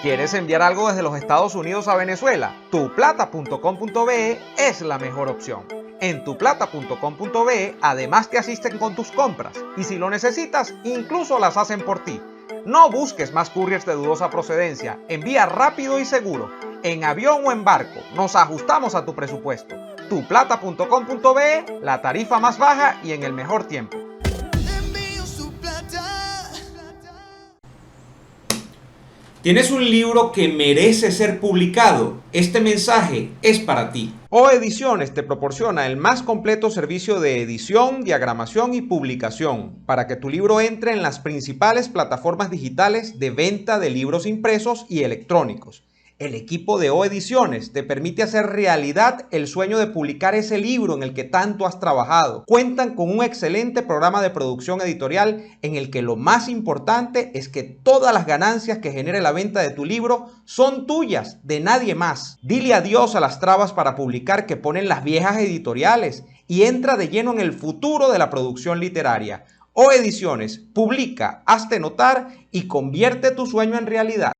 ¿Quieres enviar algo desde los Estados Unidos a Venezuela? Tuplata.com.be es la mejor opción. En tuplata.com.be además te asisten con tus compras y si lo necesitas, incluso las hacen por ti. No busques más couriers de dudosa procedencia, envía rápido y seguro, en avión o en barco, nos ajustamos a tu presupuesto. Tuplata.com.be, la tarifa más baja y en el mejor tiempo. ¿Tienes un libro que merece ser publicado? Este mensaje es para ti. O Ediciones te proporciona el más completo servicio de edición, diagramación y publicación para que tu libro entre en las principales plataformas digitales de venta de libros impresos y electrónicos. El equipo de O Ediciones te permite hacer realidad el sueño de publicar ese libro en el que tanto has trabajado. Cuentan con un excelente programa de producción editorial en el que lo más importante es que todas las ganancias que genere la venta de tu libro son tuyas, de nadie más. Dile adiós a las trabas para publicar que ponen las viejas editoriales y entra de lleno en el futuro de la producción literaria. O Ediciones, publica, hazte notar y convierte tu sueño en realidad.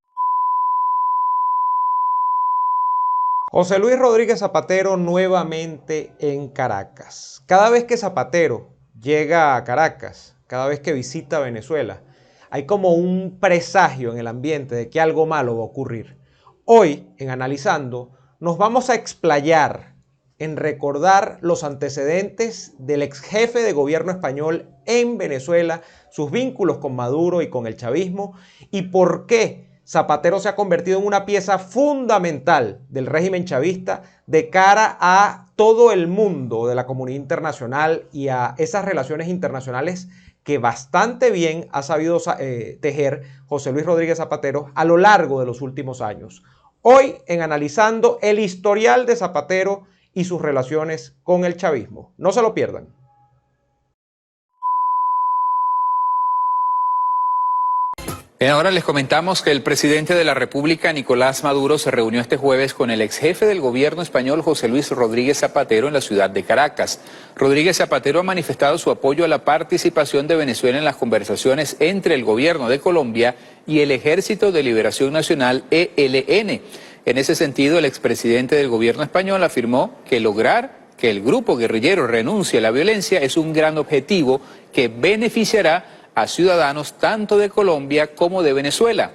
José Luis Rodríguez Zapatero nuevamente en Caracas. Cada vez que Zapatero llega a Caracas, cada vez que visita Venezuela, hay como un presagio en el ambiente de que algo malo va a ocurrir. Hoy, en Analizando, nos vamos a explayar en recordar los antecedentes del ex jefe de gobierno español en Venezuela, sus vínculos con Maduro y con el chavismo y por qué Zapatero se ha convertido en una pieza fundamental del régimen chavista de cara a todo el mundo de la comunidad internacional y a esas relaciones internacionales que bastante bien ha sabido tejer José Luis Rodríguez Zapatero a lo largo de los últimos años. Hoy en Analizando el historial de Zapatero y sus relaciones con el chavismo. No se lo pierdan. Bien, ahora les comentamos que el presidente de la República, Nicolás Maduro, se reunió este jueves con el ex jefe del gobierno español, José Luis Rodríguez Zapatero, en la ciudad de Caracas. Rodríguez Zapatero ha manifestado su apoyo a la participación de Venezuela en las conversaciones entre el gobierno de Colombia y el Ejército de Liberación Nacional, ELN. En ese sentido, el expresidente del gobierno español afirmó que lograr que el grupo guerrillero renuncie a la violencia es un gran objetivo que beneficiará a ciudadanos tanto de Colombia como de Venezuela,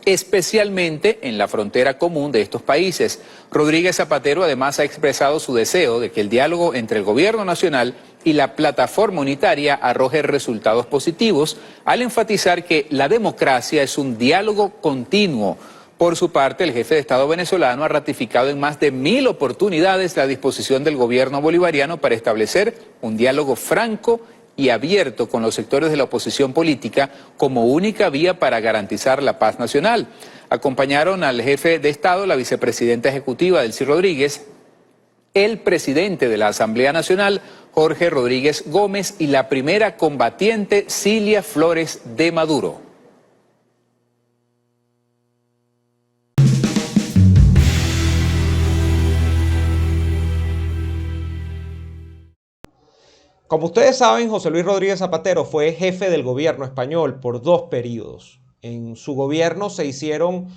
especialmente en la frontera común de estos países. Rodríguez Zapatero además ha expresado su deseo de que el diálogo entre el gobierno nacional y la plataforma unitaria arroje resultados positivos, al enfatizar que la democracia es un diálogo continuo. Por su parte, el jefe de Estado venezolano ha ratificado en más de 1000 oportunidades la disposición del gobierno bolivariano para establecer un diálogo franco y abierto con los sectores de la oposición política como única vía para garantizar la paz nacional. Acompañaron al jefe de Estado, la vicepresidenta ejecutiva Delcy Rodríguez, el presidente de la Asamblea Nacional, Jorge Rodríguez Gómez, y la primera combatiente, Cilia Flores de Maduro. Como ustedes saben, José Luis Rodríguez Zapatero fue jefe del gobierno español por 2 periodos. En su gobierno se hicieron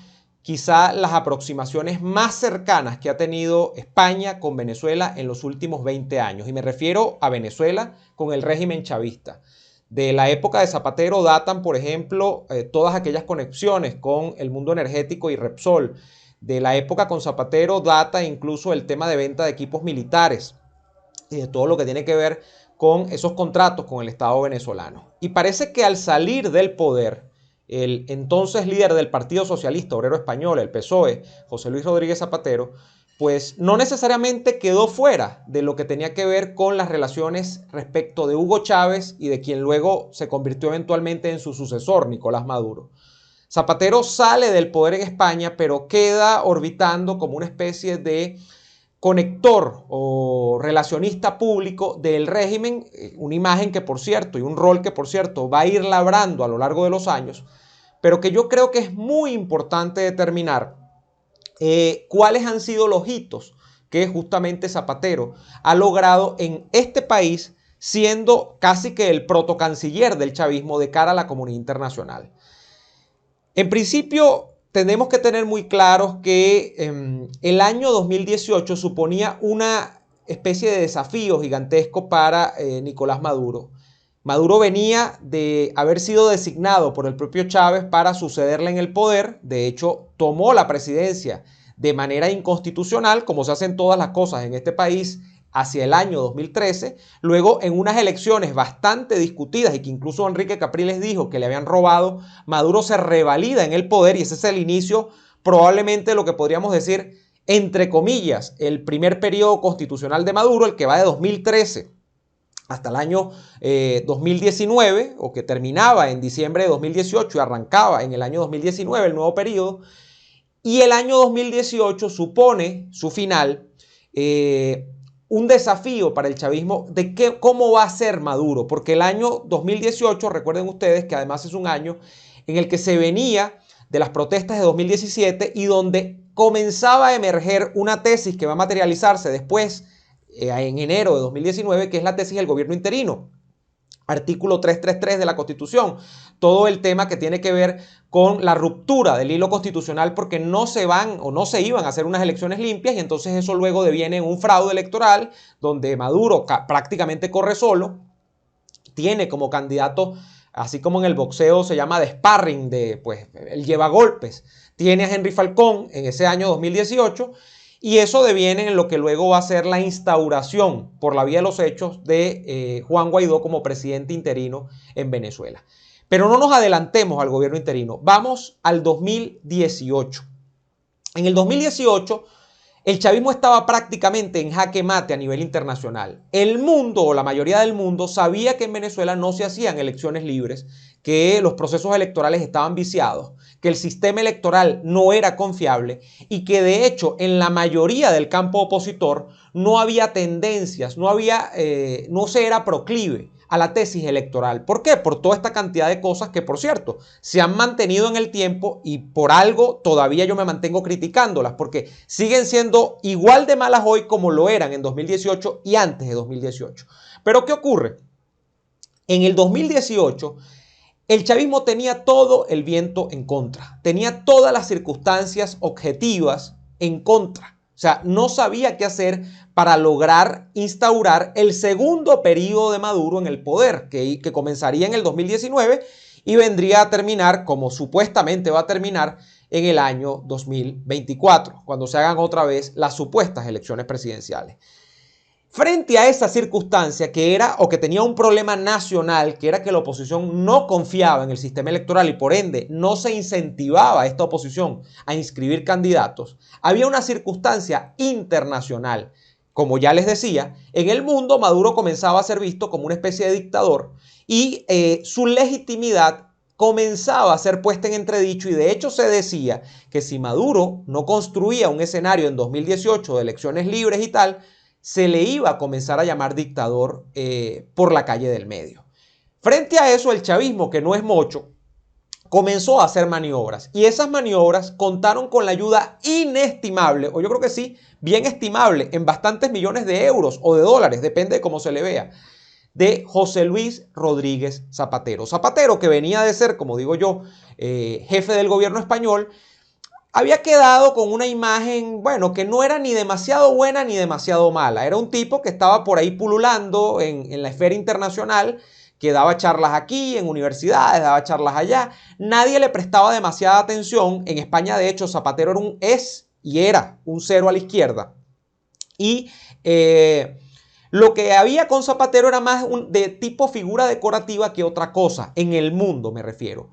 quizá las aproximaciones más cercanas que ha tenido España con Venezuela en los últimos 20 años. Y me refiero a Venezuela con el régimen chavista. De la época de Zapatero datan, por ejemplo, todas aquellas conexiones con el mundo energético y Repsol. De la época con Zapatero data incluso el tema de venta de equipos militares y de todo lo que tiene que ver con esos contratos con el Estado venezolano. Y parece que al salir del poder, el entonces líder del Partido Socialista Obrero Español, el PSOE, José Luis Rodríguez Zapatero, pues no necesariamente quedó fuera de lo que tenía que ver con las relaciones respecto de Hugo Chávez y de quien luego se convirtió eventualmente en su sucesor, Nicolás Maduro. Zapatero sale del poder en España, pero queda orbitando como una especie de conector o relacionista público del régimen, una imagen que por cierto y un rol que por cierto va a ir labrando a lo largo de los años, pero que yo creo que es muy importante determinar cuáles han sido los hitos que justamente Zapatero ha logrado en este país, siendo casi que el protocanciller del chavismo de cara a la comunidad internacional. En principio, tenemos que tener muy claros que el año 2018 suponía una especie de desafío gigantesco para Nicolás Maduro. Maduro venía de haber sido designado por el propio Chávez para sucederle en el poder. De hecho, tomó la presidencia de manera inconstitucional, como se hacen todas las cosas en este país, hacia el año 2013. Luego, en unas elecciones bastante discutidas y que incluso Enrique Capriles dijo que le habían robado, Maduro se revalida en el poder y ese es el inicio, probablemente lo que podríamos decir, entre comillas, el primer periodo constitucional de Maduro, el que va de 2013 hasta el año 2019, o que terminaba en diciembre de 2018 y arrancaba en el año 2019 el nuevo periodo. Y el año 2018 supone su final, un desafío para el chavismo de cómo va a ser Maduro, porque el año 2018, recuerden ustedes que además es un año en el que se venía de las protestas de 2017 y donde comenzaba a emerger una tesis que va a materializarse después en enero de 2019, que es la tesis del gobierno interino. Artículo 333 de la Constitución, todo el tema que tiene que ver con la ruptura del hilo constitucional porque no se van o no se iban a hacer unas elecciones limpias y entonces eso luego deviene en un fraude electoral donde Maduro prácticamente corre solo, tiene como candidato, así como en el boxeo se llama de sparring, pues el lleva golpes, tiene a Henry Falcón en ese año 2018. Y eso deviene en lo que luego va a ser la instauración por la vía de los hechos de Juan Guaidó como presidente interino en Venezuela. Pero no nos adelantemos al gobierno interino. Vamos al 2018. En el 2018, el chavismo estaba prácticamente en jaque mate a nivel internacional. El mundo, o la mayoría del mundo, sabía que en Venezuela no se hacían elecciones libres, que los procesos electorales estaban viciados, que el sistema electoral no era confiable y que de hecho en la mayoría del campo opositor no había tendencias, no se era proclive a la tesis electoral. ¿Por qué? Por toda esta cantidad de cosas que, por cierto, se han mantenido en el tiempo y por algo todavía yo me mantengo criticándolas, porque siguen siendo igual de malas hoy como lo eran en 2018 y antes de 2018. Pero ¿qué ocurre? En el 2018 el chavismo tenía todo el viento en contra, tenía todas las circunstancias objetivas en contra. O sea, no sabía qué hacer para lograr instaurar el segundo periodo de Maduro en el poder, que comenzaría en el 2019 y vendría a terminar, como supuestamente va a terminar, en el año 2024, cuando se hagan otra vez las supuestas elecciones presidenciales. Frente a esa circunstancia que era o que tenía un problema nacional, que era que la oposición no confiaba en el sistema electoral y por ende no se incentivaba a esta oposición a inscribir candidatos, había una circunstancia internacional. Como ya les decía, en el mundo Maduro comenzaba a ser visto como una especie de dictador y su legitimidad comenzaba a ser puesta en entredicho y de hecho se decía que si Maduro no construía un escenario en 2018 de elecciones libres y tal, se le iba a comenzar a llamar dictador por la calle del medio. Frente a eso, el chavismo, que no es mocho, comenzó a hacer maniobras. Y esas maniobras contaron con la ayuda inestimable, o yo creo que sí, bien estimable, en bastantes millones de euros o de dólares, depende de cómo se le vea, de José Luis Rodríguez Zapatero. Zapatero, que venía de ser, como digo yo, jefe del gobierno español, había quedado con una imagen, bueno, que no era ni demasiado buena ni demasiado mala. Era un tipo que estaba por ahí pululando en la esfera internacional, que daba charlas aquí, en universidades, daba charlas allá. Nadie le prestaba demasiada atención. En España, de hecho, Zapatero era un cero a la izquierda. Y lo que había con Zapatero era más de tipo figura decorativa que otra cosa, en el mundo me refiero.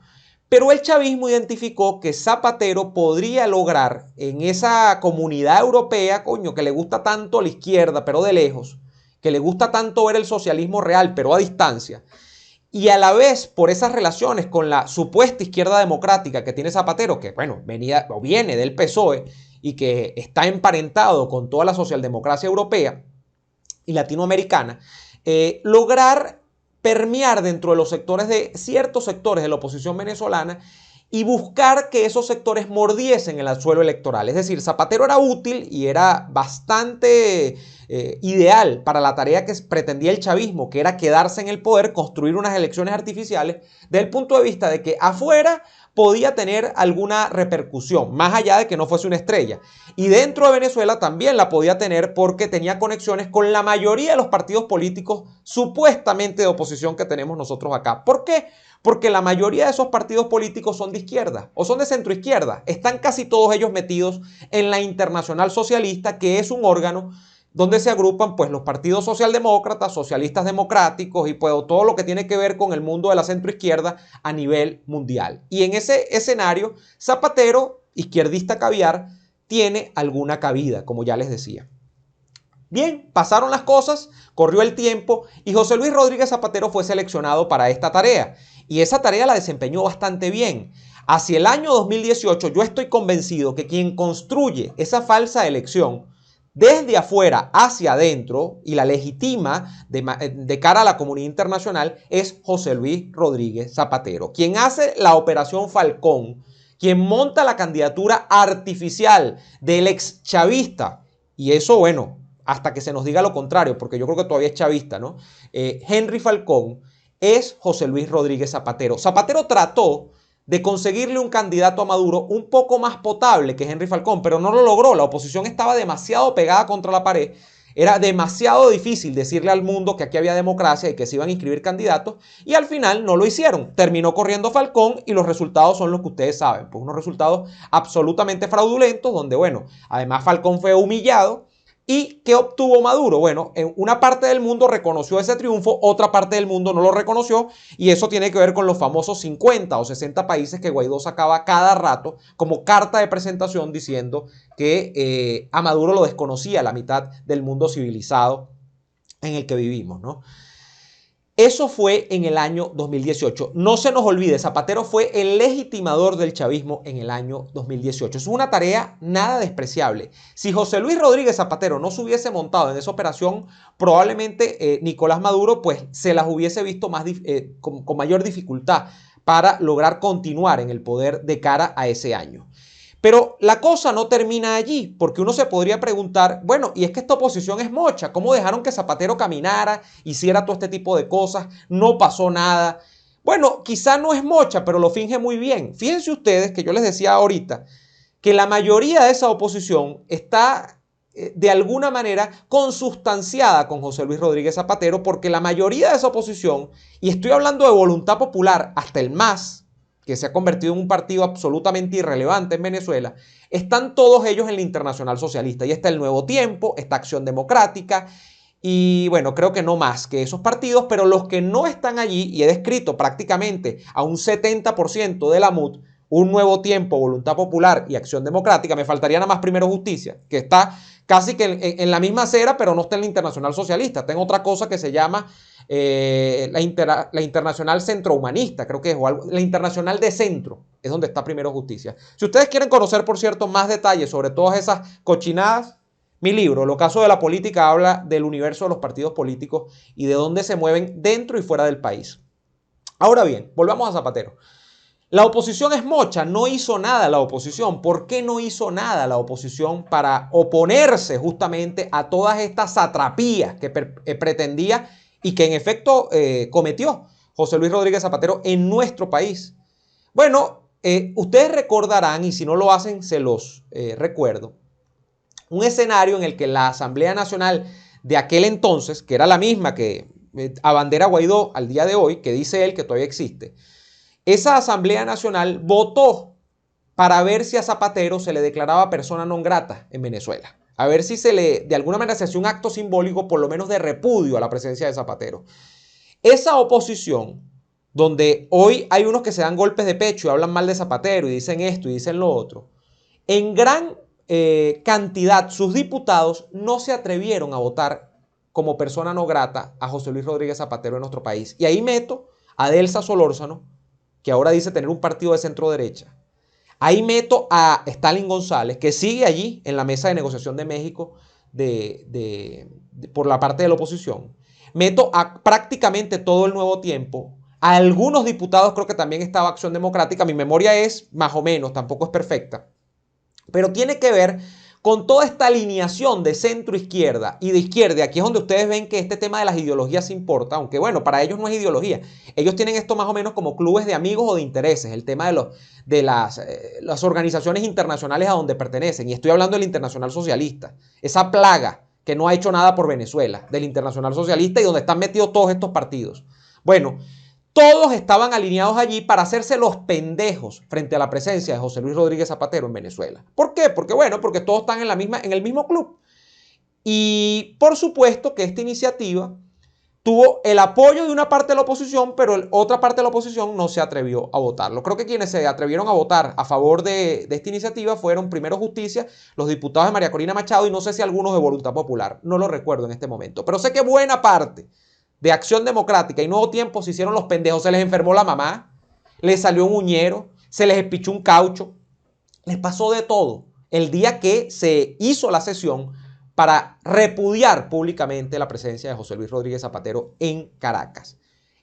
Pero el chavismo identificó que Zapatero podría lograr en esa comunidad europea, coño, que le gusta tanto a la izquierda, pero de lejos, que le gusta tanto ver el socialismo real, pero a distancia, y a la vez por esas relaciones con la supuesta izquierda democrática que tiene Zapatero, que bueno, viene del PSOE y que está emparentado con toda la socialdemocracia europea y latinoamericana, lograr permear dentro de los sectores de ciertos sectores de la oposición venezolana y buscar que esos sectores mordiesen el suelo electoral. Es decir, Zapatero era útil y era bastante ideal para la tarea que pretendía el chavismo, que era quedarse en el poder, construir unas elecciones artificiales, desde el punto de vista de que afuera podía tener alguna repercusión, más allá de que no fuese una estrella. Y dentro de Venezuela también la podía tener porque tenía conexiones con la mayoría de los partidos políticos supuestamente de oposición que tenemos nosotros acá. ¿Por qué? Porque la mayoría de esos partidos políticos son de izquierda o son de centroizquierda. Están casi todos ellos metidos en la Internacional Socialista, que es un órgano donde se agrupan pues los partidos socialdemócratas, socialistas democráticos y pues todo lo que tiene que ver con el mundo de la centroizquierda a nivel mundial. Y en ese escenario, Zapatero, izquierdista caviar, tiene alguna cabida, como ya les decía. Bien, pasaron las cosas, corrió el tiempo y José Luis Rodríguez Zapatero fue seleccionado para esta tarea. Y esa tarea la desempeñó bastante bien. Hacia el año 2018 yo estoy convencido que quien construye esa falsa elección desde afuera hacia adentro y la legitima de cara a la comunidad internacional es José Luis Rodríguez Zapatero, quien hace la operación Falcón, quien monta la candidatura artificial del ex chavista. Y eso, bueno, hasta que se nos diga lo contrario, porque yo creo que todavía es chavista, ¿no? Henry Falcón es José Luis Rodríguez Zapatero. Zapatero trató de conseguirle un candidato a Maduro un poco más potable que Henry Falcón, pero no lo logró. La oposición estaba demasiado pegada contra la pared. Era demasiado difícil decirle al mundo que aquí había democracia y que se iban a inscribir candidatos, y al final no lo hicieron. Terminó corriendo Falcón y los resultados son los que ustedes saben, pues unos resultados absolutamente fraudulentos, donde, bueno, además Falcón fue humillado. ¿Y qué obtuvo Maduro? Bueno, en una parte del mundo reconoció ese triunfo, otra parte del mundo no lo reconoció, y eso tiene que ver con los famosos 50 o 60 países que Guaidó sacaba cada rato como carta de presentación diciendo que a Maduro lo desconocía la mitad del mundo civilizado en el que vivimos, ¿no? Eso fue en el año 2018. No se nos olvide, Zapatero fue el legitimador del chavismo en el año 2018. Es una tarea nada despreciable. Si José Luis Rodríguez Zapatero no se hubiese montado en esa operación, probablemente Nicolás Maduro pues, se las hubiese visto más, con mayor dificultad para lograr continuar en el poder de cara a ese año. Pero la cosa no termina allí, porque uno se podría preguntar, bueno, y es que esta oposición es mocha, ¿cómo dejaron que Zapatero caminara, hiciera todo este tipo de cosas? No pasó nada. Bueno, quizá no es mocha, pero lo finge muy bien. Fíjense ustedes que yo les decía ahorita que la mayoría de esa oposición está de alguna manera consustanciada con José Luis Rodríguez Zapatero, porque la mayoría de esa oposición, y estoy hablando de Voluntad Popular, hasta el MAS, que se ha convertido en un partido absolutamente irrelevante en Venezuela, están todos ellos en la Internacional Socialista. Y está el Nuevo Tiempo, está Acción Democrática y bueno, creo que no más que esos partidos, pero los que no están allí, y he descrito prácticamente a un 70% de la MUD, un Nuevo Tiempo, Voluntad Popular y Acción Democrática, me faltaría nada más Primero Justicia, que está casi que en la misma acera, pero no está en la Internacional Socialista, está en otra cosa que se llama la Internacional Centrohumanista, creo que es, o algo, la Internacional de Centro, es donde está Primero Justicia. Si ustedes quieren conocer, por cierto, más detalles sobre todas esas cochinadas, mi libro, El ocaso de la política, habla del universo de los partidos políticos y de dónde se mueven dentro y fuera del país. Ahora bien, volvamos a Zapatero. La oposición es mocha, no hizo nada la oposición. ¿Por qué no hizo nada la oposición para oponerse justamente a todas estas satrapías que pretendía y que en efecto cometió José Luis Rodríguez Zapatero en nuestro país? Bueno, ustedes recordarán, y si no lo hacen se los recuerdo, un escenario en el que la Asamblea Nacional de aquel entonces, que era la misma que abandera Guaidó al día de hoy, que dice él que todavía existe, esa Asamblea Nacional votó para ver si a Zapatero se le declaraba persona non grata en Venezuela. A ver si de alguna manera se hacía un acto simbólico, por lo menos de repudio a la presencia de Zapatero. Esa oposición, donde hoy hay unos que se dan golpes de pecho y hablan mal de Zapatero y dicen esto y dicen lo otro, en gran cantidad sus diputados no se atrevieron a votar como persona no grata a José Luis Rodríguez Zapatero en nuestro país. Y ahí meto a Delsa Solórzano, que ahora dice tener un partido de centro derecha. Ahí meto a Stalin González, que sigue allí en la mesa de negociación de México por la parte de la oposición. Meto a prácticamente todo el Nuevo Tiempo. A algunos diputados creo que también estaba Acción Democrática. Mi memoria es más o menos, tampoco es perfecta. Pero tiene que ver con toda esta alineación de centro-izquierda y de izquierda, aquí es donde ustedes ven que este tema de las ideologías importa, aunque bueno, para ellos no es ideología. Ellos tienen esto más o menos como clubes de amigos o de intereses, el tema de las organizaciones internacionales a donde pertenecen. Y estoy hablando del Internacional Socialista, esa plaga que no ha hecho nada por Venezuela, del Internacional Socialista y donde están metidos todos estos partidos. Bueno, todos estaban alineados allí para hacerse los pendejos frente a la presencia de José Luis Rodríguez Zapatero en Venezuela. ¿Por qué? Porque bueno, porque todos están en el mismo club. Y por supuesto que esta iniciativa tuvo el apoyo de una parte de la oposición, pero otra parte de la oposición no se atrevió a votarlo. Creo que quienes se atrevieron a votar a favor de esta iniciativa fueron primero Justicia, los diputados de María Corina Machado y no sé si algunos de Voluntad Popular. No lo recuerdo en este momento. Pero sé que buena parte de Acción Democrática y Nuevo Tiempo se hicieron los pendejos. Se les enfermó la mamá, les salió un uñero, se les espichó un caucho. Les pasó de todo el día que se hizo la sesión para repudiar públicamente la presencia de José Luis Rodríguez Zapatero en Caracas.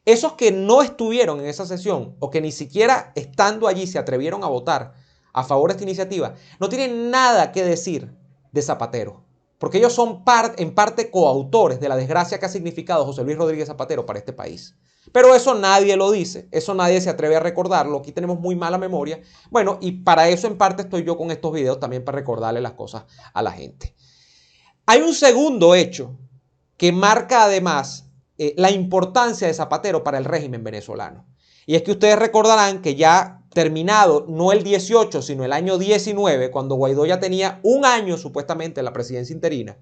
Esos que no estuvieron en esa sesión o que ni siquiera estando allí se atrevieron a votar a favor de esta iniciativa, no tienen nada que decir de Zapatero, porque ellos son en parte coautores de la desgracia que ha significado José Luis Rodríguez Zapatero para este país. Pero eso nadie lo dice, eso nadie se atreve a recordarlo, aquí tenemos muy mala memoria. Bueno, y para eso en parte estoy yo con estos videos también para recordarle las cosas a la gente. Hay un segundo hecho que marca además la importancia de Zapatero para el régimen venezolano. Y es que ustedes recordarán que ya terminado, no el 18, sino el año 19, cuando Guaidó ya tenía un año supuestamente en la presidencia interina,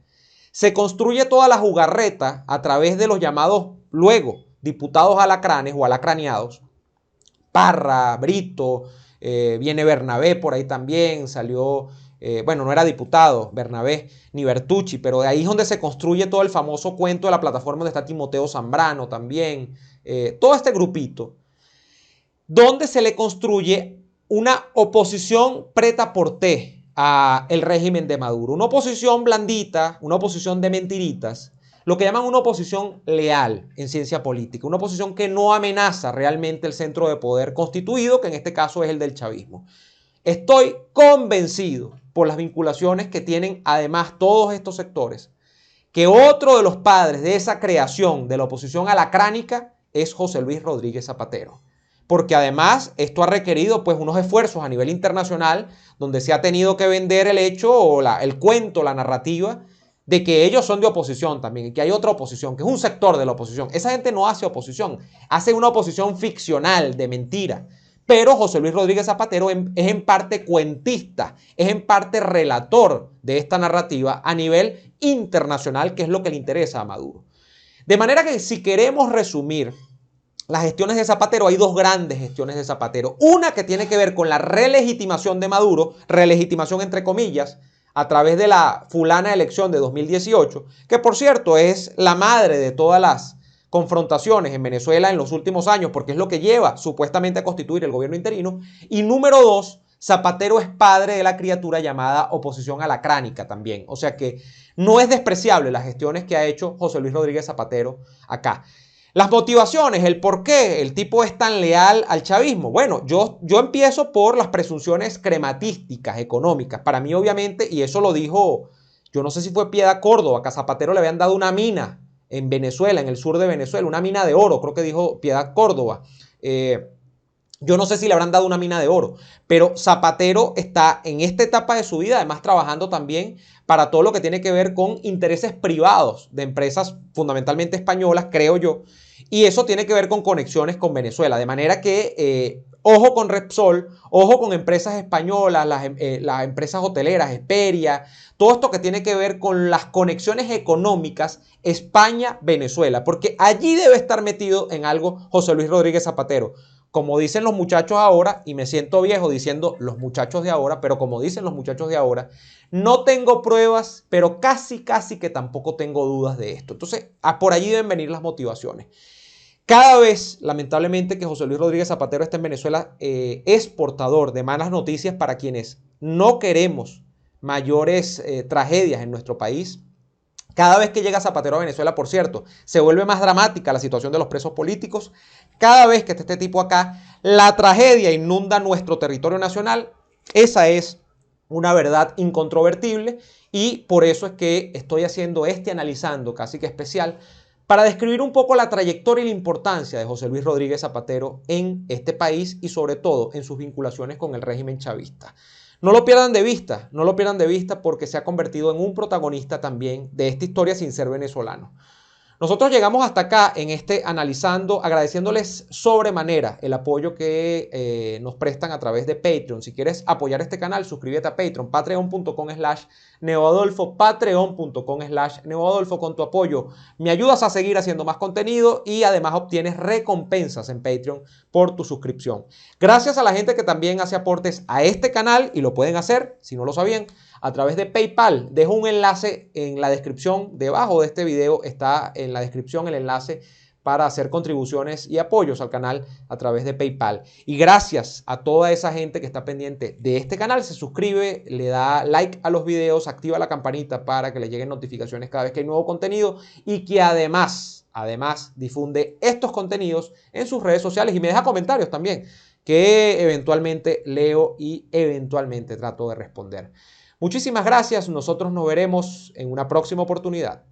se construye toda la jugarreta a través de los llamados luego diputados alacranes o alacraneados. Parra, Brito, viene Bernabé por ahí también, salió... bueno, no era diputado Bernabé ni Bertucci, pero de ahí es donde se construye todo el famoso cuento de la plataforma donde está Timoteo Zambrano también, todo este grupito, donde se le construye una oposición prêt-à-porter al régimen de Maduro, una oposición blandita, una oposición de mentiritas, lo que llaman una oposición leal en ciencia política, una oposición que no amenaza realmente el centro de poder constituido, que en este caso es el del chavismo. Estoy convencido por las vinculaciones que tienen además todos estos sectores, que otro de los padres de esa creación de la oposición alacránica es José Luis Rodríguez Zapatero. Porque además esto ha requerido pues unos esfuerzos a nivel internacional donde se ha tenido que vender el hecho o el cuento, la narrativa de que ellos son de oposición también y que hay otra oposición, que es un sector de la oposición. Esa gente no hace oposición, hace una oposición ficcional, de mentira. Pero José Luis Rodríguez Zapatero es en parte cuentista, es en parte relator de esta narrativa a nivel internacional, que es lo que le interesa a Maduro. De manera que si queremos resumir las gestiones de Zapatero, hay dos grandes gestiones de Zapatero. Una que tiene que ver con la relegitimación de Maduro, relegitimación entre comillas, a través de la fulana elección de 2018, que por cierto es la madre de todas las confrontaciones en Venezuela en los últimos años, porque es lo que lleva supuestamente a constituir el gobierno interino. Y número dos, Zapatero es padre de la criatura llamada oposición alacránica también. O sea que no es despreciable las gestiones que ha hecho José Luis Rodríguez Zapatero acá. Las motivaciones, el por qué el tipo es tan leal al chavismo. Bueno, yo empiezo por las presunciones crematísticas, económicas. Para mí, obviamente, y eso lo dijo, yo no sé si fue Piedad Córdoba, que a Zapatero le habían dado una mina en Venezuela, en el sur de Venezuela, una mina de oro, creo que dijo Piedad Córdoba. Yo no sé si le habrán dado una mina de oro, pero Zapatero está en esta etapa de su vida, además trabajando también para todo lo que tiene que ver con intereses privados de empresas fundamentalmente españolas, creo yo, y eso tiene que ver con conexiones con Venezuela, de manera que ojo con Repsol, ojo con empresas españolas, las empresas hoteleras, Hesperia, todo esto que tiene que ver con las conexiones económicas España-Venezuela, porque allí debe estar metido en algo José Luis Rodríguez Zapatero. Como dicen los muchachos ahora, y me siento viejo diciendo los muchachos de ahora, pero como dicen los muchachos de ahora, no tengo pruebas, pero casi que tampoco tengo dudas de esto. Entonces, por allí deben venir las motivaciones. Cada vez, lamentablemente, que José Luis Rodríguez Zapatero está en Venezuela, es portador de malas noticias para quienes no queremos mayores tragedias en nuestro país. Cada vez que llega Zapatero a Venezuela, por cierto, se vuelve más dramática la situación de los presos políticos. Cada vez que esté este tipo acá, la tragedia inunda nuestro territorio nacional. Esa es una verdad incontrovertible, y por eso es que estoy haciendo este analizando casi que especial para describir un poco la trayectoria y la importancia de José Luis Rodríguez Zapatero en este país y sobre todo en sus vinculaciones con el régimen chavista. No lo pierdan de vista, no lo pierdan de vista, porque se ha convertido en un protagonista también de esta historia sin ser venezolano. Nosotros llegamos hasta acá en este analizando, agradeciéndoles sobremanera el apoyo que nos prestan a través de Patreon. Si quieres apoyar este canal, suscríbete a Patreon, patreon.com/neoadolfo, patreon.com/neoadolfo. Con tu apoyo me ayudas a seguir haciendo más contenido y además obtienes recompensas en Patreon por tu suscripción. Gracias a la gente que también hace aportes a este canal, y lo pueden hacer, si no lo sabían, a través de PayPal. Dejo un enlace en la descripción. Debajo de este video está en la descripción el enlace para hacer contribuciones y apoyos al canal a través de PayPal. Y gracias a toda esa gente que está pendiente de este canal, se suscribe, le da like a los videos, activa la campanita para que le lleguen notificaciones cada vez que hay nuevo contenido, y que además difunde estos contenidos en sus redes sociales y me deja comentarios también, que eventualmente leo y eventualmente trato de responder. Muchísimas gracias. Nosotros nos veremos en una próxima oportunidad.